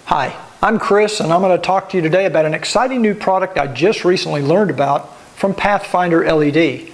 Hi, I'm Chris and I'm going to talk to you today about an exciting new product I just recently learned about from PathFinderLED.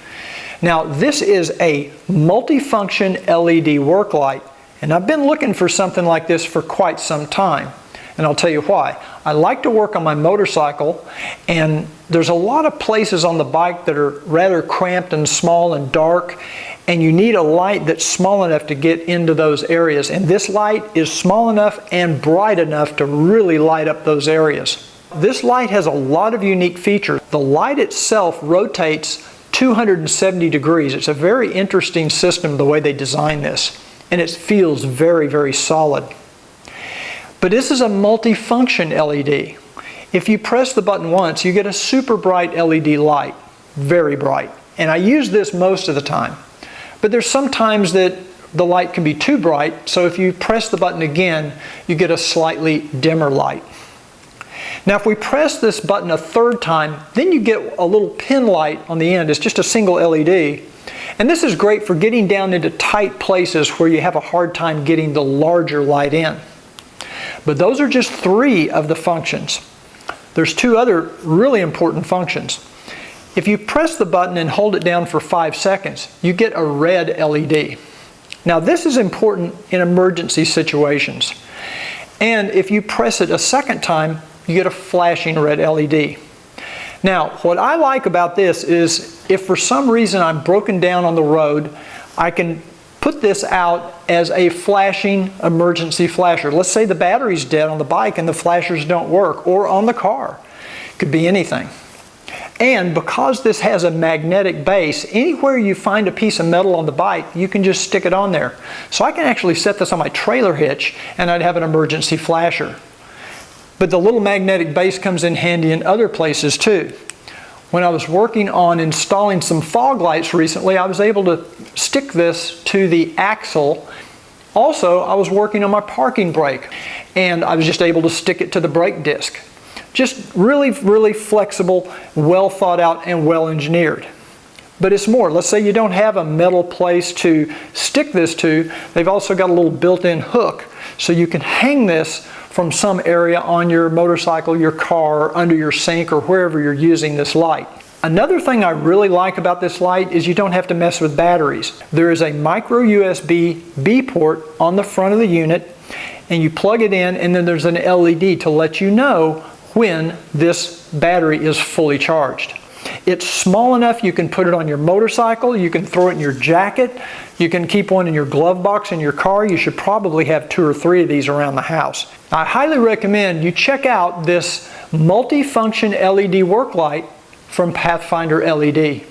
Now this is a multifunction LED work light, and I've been looking for something like this for quite some time, and I'll tell you why. I like to work on my motorcycle, and there's a lot of places on the bike that are rather cramped and small and dark, and you need a light that's small enough to get into those areas, and this light is small enough and bright enough to really light up those areas. This light has a lot of unique features. The light itself rotates 270 degrees. It's a very interesting system the way they design this, and it feels very, very solid. But this is a multifunction LED. If you press the button once, you get a super bright LED light, very bright, and I use this most of the time. But there's some times that the light can be too bright, so if you press the button again, you get a slightly dimmer light. Now if we press this button a third time, then you get a little pin light on the end. It's just a single LED. And this is great for getting down into tight places where you have a hard time getting the larger light in. But those are just three of the functions. There's two other really important functions. If you press the button and hold it down for 5 seconds, you get a red LED. Now this is important in emergency situations. And if you press it a second time, you get a flashing red LED. Now what I like about this is if for some reason I'm broken down on the road, I can put this out as a flashing emergency flasher. Let's say the battery's dead on the bike and the flashers don't work, or on the car. It could be anything. And because this has a magnetic base, anywhere you find a piece of metal on the bike, you can just stick it on there. So I can actually set this on my trailer hitch and I'd have an emergency flasher. But the little magnetic base comes in handy in other places too. When I was working on installing some fog lights recently, I was able to stick this to the axle. Also, I was working on my parking brake, and I was just able to stick it to the brake disc. Just really, really flexible, well thought out, and well engineered. But it's more. Let's say you don't have a metal place to stick this to. They've also got a little built-in hook, so you can hang this from some area on your motorcycle, your car, under your sink, or wherever you're using this light. Another thing I really like about this light is you don't have to mess with batteries. There is a micro USB B port on the front of the unit, and you plug it in, and then there's an LED to let you know when this battery is fully charged. It's small enough you can put it on your motorcycle, you can throw it in your jacket, you can keep one in your glove box in your car. You should probably have 2 or 3 of these around the house. I highly recommend you check out this multifunction LED work light from PathFinderLED.